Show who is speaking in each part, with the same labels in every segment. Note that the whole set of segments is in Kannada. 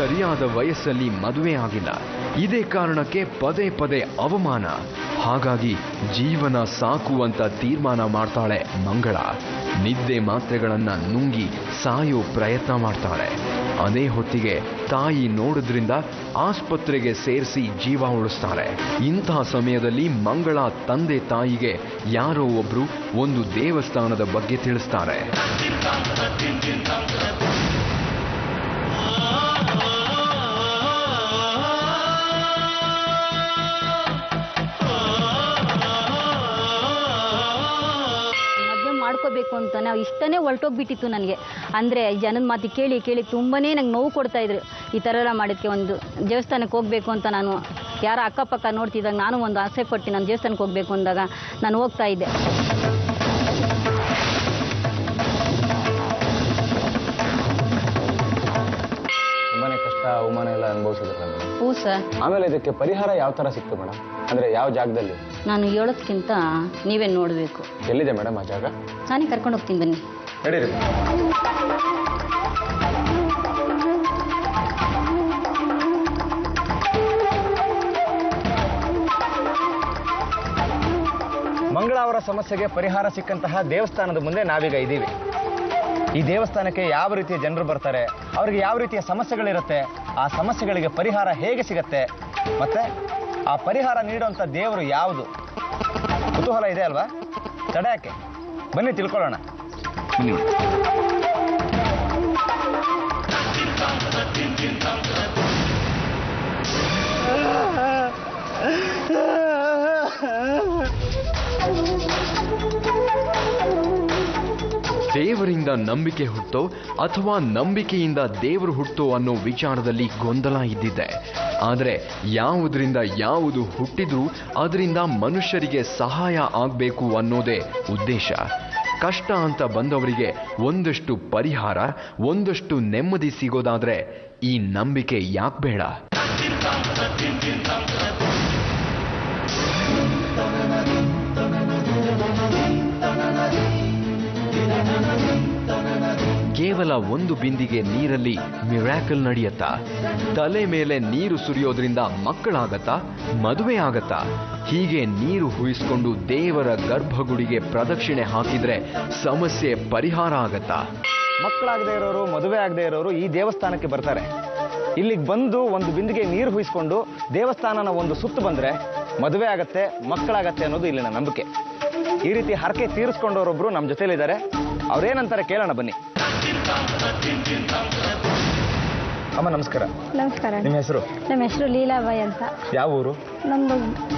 Speaker 1: ಸರಿಯಾದ ವಯಸ್ಸಲ್ಲಿ ಮದುವೆ ಆಗಿಲ್ಲ. ಇದೇ ಕಾರಣಕ್ಕೆ ಪದೇ ಪದೇ ಅವಮಾನ. ಹಾಗಾಗಿ ಜೀವನ ಸಾಕು ಅಂತ ತೀರ್ಮಾನ ಮಾಡ್ತಾಳೆ ಮಂಗಳ. ನಿದ್ದೆ ಮಾತ್ರೆಗಳನ್ನ ನುಂಗಿ ಸಾಯೋ ಪ್ರಯತ್ನ ಮಾಡ್ತಾಳೆ. ಅದೇ ಹೊತ್ತಿಗೆ ತಾಯಿ ನೋಡಿದ್ರಿಂದ ಆಸ್ಪತ್ರೆಗೆ ಸೇರಿಸಿ ಜೀವ ಉಳಿಸ್ತಾರೆ. ಇಂಥ ಸಮಯದಲ್ಲಿ ಮಂಗಳ ತಂದೆ ತಾಯಿಗೆ ಯಾರೋ ಒಬ್ರು ಒಂದು ದೇವಸ್ಥಾನದ ಬಗ್ಗೆ ತಿಳಿಸ್ತಾರೆ.
Speaker 2: ಮಾಡ್ಕೋಬೇಕು ಅಂತ ನಾವು ಇಷ್ಟನೇ ಹೊರಟೋಗ್ಬಿಟ್ಟಿತ್ತು ನನಗೆ. ಅಂದರೆ ಜನದ ಮಾತು ಕೇಳಿ ಕೇಳಿ ತುಂಬಾ ನಂಗೆ ನೋವು ಕೊಡ್ತಾ ಇದ್ರು. ಈ ಥರ ಎಲ್ಲ ಮಾಡೋದಕ್ಕೆ ಒಂದು ದೇವಸ್ಥಾನಕ್ಕೆ ಹೋಗಬೇಕು ಅಂತ ನಾನು ಯಾರ ಅಕ್ಕಪಕ್ಕ ನೋಡ್ತಿದ್ದಾಗ ನಾನು ಒಂದು ಆಸೆ ಪಟ್ಟು ನಾನು ದೇವಸ್ಥಾನಕ್ಕೆ ಹೋಗಬೇಕು ಅಂದಾಗ ನಾನು ಹೋಗ್ತಾ ಇದ್ದೆ.
Speaker 3: ತುಂಬಾನೇ ಕಷ್ಟ ಅವಮಾನ ಎಲ್ಲ ಅನುಭವಿಸಿದ್ರೆ ಮೇಡಮ್.
Speaker 2: ಹ್ಞೂ ಸರ್.
Speaker 3: ಆಮೇಲೆ ಇದಕ್ಕೆ ಪರಿಹಾರ ಯಾವ ಥರ ಸಿಕ್ತು ಮೇಡಮ್? ಅಂದರೆ ಯಾವ ಜಾಗದಲ್ಲಿ?
Speaker 2: ನಾನು ಹೇಳೋದಕ್ಕಿಂತ ನೀವೇ ನೋಡಬೇಕು.
Speaker 3: ಎಲ್ಲಿದೆ ಮೇಡಮ್ ಆ ಜಾಗ?
Speaker 2: ನಾನೇ ಕರ್ಕೊಂಡು ಹೋಗ್ತೀನಿ, ಬನ್ನಿ.
Speaker 3: ನಡೀರಿ. ಮಂಗಳ ಅವರ ಸಮಸ್ಯೆಗೆ ಪರಿಹಾರ ಸಿಕ್ಕಂತಹ ದೇವಸ್ಥಾನದ ಮುಂದೆ ನಾವೀಗ ಇದ್ದೀವಿ. ಈ ದೇವಸ್ಥಾನಕ್ಕೆ ಯಾವ ರೀತಿಯ ಜನರು ಬರ್ತಾರೆ, ಅವ್ರಿಗೆ ಯಾವ ರೀತಿಯ ಸಮಸ್ಯೆಗಳಿರುತ್ತೆ, ಆ ಸಮಸ್ಯೆಗಳಿಗೆ ಪರಿಹಾರ ಹೇಗೆ ಸಿಗತ್ತೆ, ಮತ್ತೆ ಆ ಪರಿಹಾರ ನೀಡುವಂಥ ದೇವರು ಯಾವುದು? ಕುತೂಹಲ ಇದೆ ಅಲ್ವಾ? ತಡ ಯಾಕೆ, ಬನ್ನಿ ತಿಳ್ಕೊಳ್ಳೋಣ.
Speaker 1: ದೇವರಿಂದ ನಂಬಿಕೆ ಹುಟ್ಟೋ ಅಥವಾ ನಂಬಿಕೆಯಿಂದ ದೇವರು ಹುಟ್ಟೋ ಅನ್ನೋ ವಿಚಾರದಲ್ಲಿ ಗೊಂದಲ ಇದ್ದಿದೆ. ಆದರೆ ಯಾವುದರಿಂದ ಯಾವುದು ಹುಟ್ಟಿದ್ರೂ ಅದರಿಂದ ಮನುಷ್ಯರಿಗೆ ಸಹಾಯ ಆಗಬೇಕು ಅನ್ನೋದೇ ಉದ್ದೇಶ. ಕಷ್ಟ ಅಂತ ಬಂದವರಿಗೆ ಒಂದಷ್ಟು ಪರಿಹಾರ, ಒಂದಷ್ಟು ನೆಮ್ಮದಿ ಸಿಗೋದಾದ್ರೆ ಈ ನಂಬಿಕೆ ಯಾಕೆ ಬೇಡ? ಕೇವಲ ಒಂದು ಬಿಂದಿಗೆ ನೀರಲ್ಲಿ ಮಿರಾಕಲ್ ನಡೆಯತ್ತಾ? ತಲೆ ಮೇಲೆ ನೀರು ಸುರಿಯೋದ್ರಿಂದ ಮಕ್ಕಳಾಗತ್ತಾ? ಮದುವೆ ಆಗತ್ತಾ? ಹೀಗೆ ನೀರು ಹುಯಿಸ್ಕೊಂಡು ದೇವರ ಗರ್ಭಗುಡಿಗೆ ಪ್ರದಕ್ಷಿಣೆ ಹಾಕಿದ್ರೆ ಸಮಸ್ಯೆ ಪರಿಹಾರ ಆಗತ್ತಾ?
Speaker 3: ಮಕ್ಕಳಾಗದೇ ಇರೋರು, ಮದುವೆ ಆಗದೆ ಇರೋರು ಈ ದೇವಸ್ಥಾನಕ್ಕೆ ಬರ್ತಾರೆ. ಇಲ್ಲಿಗೆ ಬಂದು ಒಂದು ಬಿಂದಿಗೆ ನೀರು ಹುಯಿಸ್ಕೊಂಡು ದೇವಸ್ಥಾನನ ಒಂದು ಸುತ್ತು ಬಂದ್ರೆ ಮದುವೆ ಆಗತ್ತೆ, ಮಕ್ಕಳಾಗತ್ತೆ ಅನ್ನೋದು ಇಲ್ಲಿನ ನಂಬಿಕೆ. ಈ ರೀತಿ ಹರಕೆ ತೀರಿಸ್ಕೊಂಡವರೊಬ್ರು ನಮ್ಮ ಜೊತೆಲಿದ್ದಾರೆ. ಅವ್ರೇನಂತಾರೆ ಕೇಳೋಣ ಬನ್ನಿ. ಅಮ್ಮ ನಮಸ್ಕಾರ.
Speaker 4: ನಮಸ್ಕಾರ.
Speaker 3: ನಿಮ್ಮ ಹೆಸರು?
Speaker 4: ನಮ್ಮ ಹೆಸರು ಲೀಲಾಬಾಯಿ ಅಂತ.
Speaker 3: ಯಾವ ಊರು?
Speaker 4: ನಮ್ದು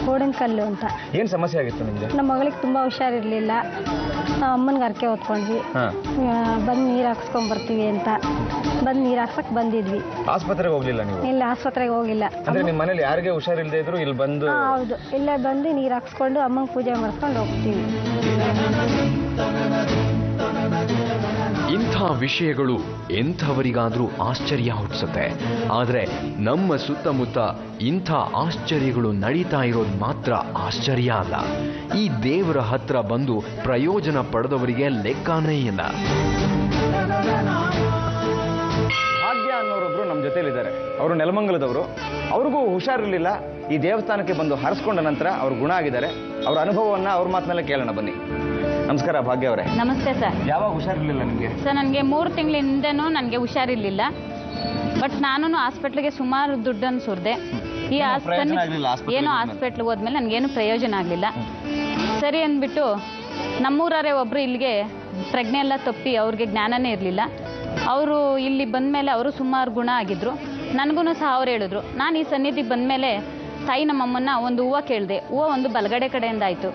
Speaker 4: ಗೋಡನ್ಕಲ್ಲು ಅಂತ.
Speaker 3: ಏನ್ ಸಮಸ್ಯೆ ಆಗಿತ್ತು ನಿಮ್ಗೆ?
Speaker 4: ನಮ್ಮ ಮಗಳಿಗೆ ತುಂಬಾ ಹುಷಾರಿರ್ಲಿಲ್ಲ. ಅಮ್ಮನಿಗೆ ಹರಕೆ ಹೊತ್ಕೊಂಡ್ವಿ. ಬಂದು ನೀರು ಹಾಕ್ಸ್ಕೊಂಡ್ ಬರ್ತೀವಿ ಅಂತ ಬಂದು ನೀರು ಹಾಕ್ಸಕ್ ಬಂದಿದ್ವಿ.
Speaker 3: ಆಸ್ಪತ್ರೆಗೆ ಹೋಗ್ಲಿಲ್ಲ ನೀವು?
Speaker 4: ಇಲ್ಲ, ಆಸ್ಪತ್ರೆಗೆ ಹೋಗಿಲ್ಲ.
Speaker 3: ಅಂದ್ರೆ ನಿಮ್ಮ ಮನೇಲಿ ಯಾರಿಗೆ ಹುಷಾರಿಲ್ಲದೆ ಇದ್ರು ಇಲ್ಲಿ ಬಂದು?
Speaker 4: ಹೌದು, ಇಲ್ಲೇ ಬಂದು ನೀರು ಹಾಕ್ಸ್ಕೊಂಡು ಅಮ್ಮಂಗೆ ಪೂಜೆ ಮಾಡಿಸ್ಕೊಂಡು ಹೋಗ್ತೀವಿ.
Speaker 1: ಇಂಥ ವಿಷಯಗಳು ಎಂಥವರಿಗಾದ್ರೂ ಆಶ್ಚರ್ಯ ಹುಟ್ಟಿಸುತ್ತೆ. ಆದರೆ ನಮ್ಮ ಸುತ್ತಮುತ್ತ ಇಂಥ ಆಶ್ಚರ್ಯಗಳು ನಡೀತಾ ಇರೋದು ಮಾತ್ರ ಆಶ್ಚರ್ಯ ಅಲ್ಲ. ಈ ದೇವರ ಹತ್ರ ಬಂದು ಪ್ರಯೋಜನ ಪಡೆದವರಿಗೆ ಲೆಕ್ಕನೇ ಇಲ್ಲ.
Speaker 3: ಭಾಗ್ಯ ಅನ್ನೋರೊಬ್ರು ನಮ್ಮ ಜೊತೆಲಿದ್ದಾರೆ. ಅವರು ನೆಲಮಂಗಲದವರು. ಅವ್ರಿಗೂ ಹುಷಾರಿರ್ಲಿಲ್ಲ. ಈ ದೇವಸ್ಥಾನಕ್ಕೆ ಬಂದು ಹರಿಸ್ಕೊಂಡ ನಂತರ ಅವ್ರು ಗುಣ ಆಗಿದ್ದಾರೆ. ಅವ್ರ ಅನುಭವವನ್ನ ಅವ್ರ ಮಾತಿನಲ್ಲೇ ಕೇಳೋಣ ಬನ್ನಿ. ನಮಸ್ಕಾರ ಭಾಗ್ಯ ಅವರೇ.
Speaker 2: ನಮಸ್ತೆ ಸರ್.
Speaker 3: ಯಾವಾಗ ಹುಷಾರಿರ್ಲಿಲ್ಲ ನಿಮಗೆ?
Speaker 2: ಸರ್, ನನಗೆ 3 ತಿಂಗಳ ಹಿಂದೆನೂ ನನಗೆ ಹುಷಾರಿರ್ಲಿಲ್ಲ. ಬಟ್ ನಾನು ಹಾಸ್ಪಿಟ್ಲಿಗೆ ಸುಮಾರು ದುಡ್ಡನ್ನು ಸುರಿದೆ. ಈ ಏನೋ ಹಾಸ್ಪಿಟ್ಲಿಗೆ ಹೋದ್ಮೇಲೆ ನನಗೇನು ಪ್ರಯೋಜನ ಆಗಲಿಲ್ಲ. ಸರಿ ಅಂದ್ಬಿಟ್ಟು ನಮ್ಮೂರವರೇ ಒಬ್ಬರು ಇಲ್ಲಿಗೆ ಪ್ರಜ್ಞೆ ಎಲ್ಲ ತಪ್ಪಿ ಅವ್ರಿಗೆ ಜ್ಞಾನನೇ ಇರಲಿಲ್ಲ. ಅವರು ಇಲ್ಲಿ ಬಂದಮೇಲೆ ಅವರು ಸುಮಾರು ಗುಣ ಆಗಿದ್ರು. ನನಗೂ ಸಹ ಅವ್ರು ಹೇಳಿದ್ರು. ನಾನು ಈ ಸನ್ನಿಧಿಗೆ ಬಂದಮೇಲೆ ತಾಯಿ ನಮ್ಮಮ್ಮನ್ನ ಒಂದು ಹೂವು ಕೇಳಿದೆ. ಹೂವು ಒಂದು ಬಲಗಡೆ ಕಡೆಯಿಂದ ಆಯಿತು.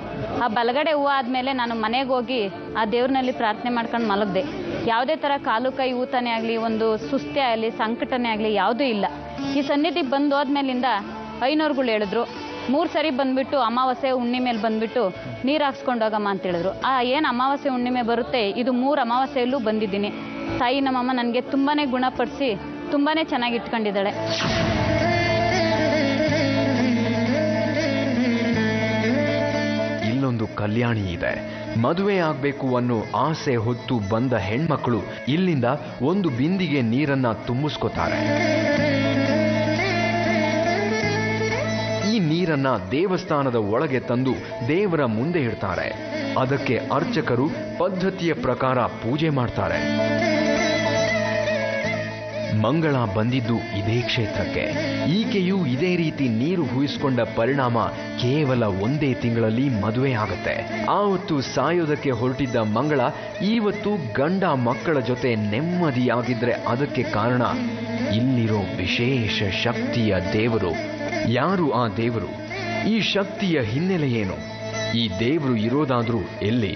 Speaker 2: ಆ ಬಲಗಡೆ ಹೂವು ಆದಮೇಲೆ ನಾನು ಮನೆಗೆ ಹೋಗಿ ಆ ದೇವ್ರನಲ್ಲಿ ಪ್ರಾರ್ಥನೆ ಮಾಡ್ಕೊಂಡು ಮಲಗಿದೆ. ಯಾವುದೇ ಥರ ಕಾಲು ಕೈ ಊತನೇ ಆಗಲಿ, ಒಂದು ಸುಸ್ತೆ ಆಗಲಿ, ಸಂಕಟನೇ ಆಗಲಿ ಯಾವುದೂ ಇಲ್ಲ. ಈ ಸನ್ನಿಧಿಗೆ ಬಂದು ಹೋದ್ಮೇಲಿಂದ ಐನೋರ್ಗಳು ಹೇಳಿದ್ರು, 3 ಸರಿ ಬಂದುಬಿಟ್ಟು ಅಮಾವಾಸ್ಯೆ ಹುಣ್ಣಿಮೆಯಲ್ಲಿ ಬಂದುಬಿಟ್ಟು ನೀರು ಹಾಕ್ಸ್ಕೊಂಡು ಹೋಗಮ್ಮ ಅಂತ ಹೇಳಿದ್ರು. ಏನು ಅಮಾವಾಸ್ಯೆ ಹುಣ್ಣಿಮೆ ಬರುತ್ತೆ, ಇದು 3 ಅಮಾವಾಸ್ಯೆಯಲ್ಲೂ ಬಂದಿದ್ದೀನಿ. ತಾಯಿ ನಮ್ಮಮ್ಮ ನನಗೆ ತುಂಬಾ ಗುಣಪಡಿಸಿ ತುಂಬಾ ಚೆನ್ನಾಗಿ ಇಟ್ಕೊಂಡಿದ್ದಾಳೆ.
Speaker 1: ಇಲ್ಲೊಂದು ಕಲ್ಯಾಣಿ ಇದೆ. ಮದುವೆ ಆಗ್ಬೇಕು ಅನ್ನೋ ಆಸೆ ಹೊತ್ತು ಬಂದ ಹೆಣ್ಮಕ್ಳು ಇಲ್ಲಿಂದ ಒಂದು ಬಿಂದಿಗೆ ನೀರನ್ನ ತುಂಬಿಸ್ಕೋತಾರೆ. ಈ ನೀರನ್ನ ದೇವಸ್ಥಾನದ ಒಳಗೆ ತಂದು ದೇವರ ಮುಂದೆ ಇಡ್ತಾರೆ. ಅದಕ್ಕೆ ಅರ್ಚಕರು ಪದ್ಧತಿಯ ಪ್ರಕಾರ ಪೂಜೆ ಮಾಡ್ತಾರೆ. ಮಂಗಳ ಬಂದಿದ್ದು ಇದೇ ಕ್ಷೇತ್ರಕ್ಕೆ. ಈಕೆಯು ಇದೇ ರೀತಿ ನೀರು ಹೂಯಿಸಿಕೊಂಡ ಪರಿಣಾಮ ಕೇವಲ ಒಂದೇ ತಿಂಗಳಲ್ಲಿ ಮದುವೆ ಆಗತ್ತೆ. ಆವತ್ತು ಸಾಯೋದಕ್ಕೆ ಹೊರಟಿದ್ದ ಮಂಗಳ ಇವತ್ತು ಗಂಡ ಮಕ್ಕಳ ಜೊತೆ ನೆಮ್ಮದಿಯಾಗಿದ್ರೆ ಅದಕ್ಕೆ ಕಾರಣ ಇಲ್ಲಿರೋ ವಿಶೇಷ ಶಕ್ತಿಯ ದೇವರು. ಯಾರು ಆ ದೇವರು? ಈ ಶಕ್ತಿಯ ಹಿನ್ನೆಲೆ ಏನು? ಈ ದೇವರು ಇರೋದಾದ್ರೂ ಎಲ್ಲಿ?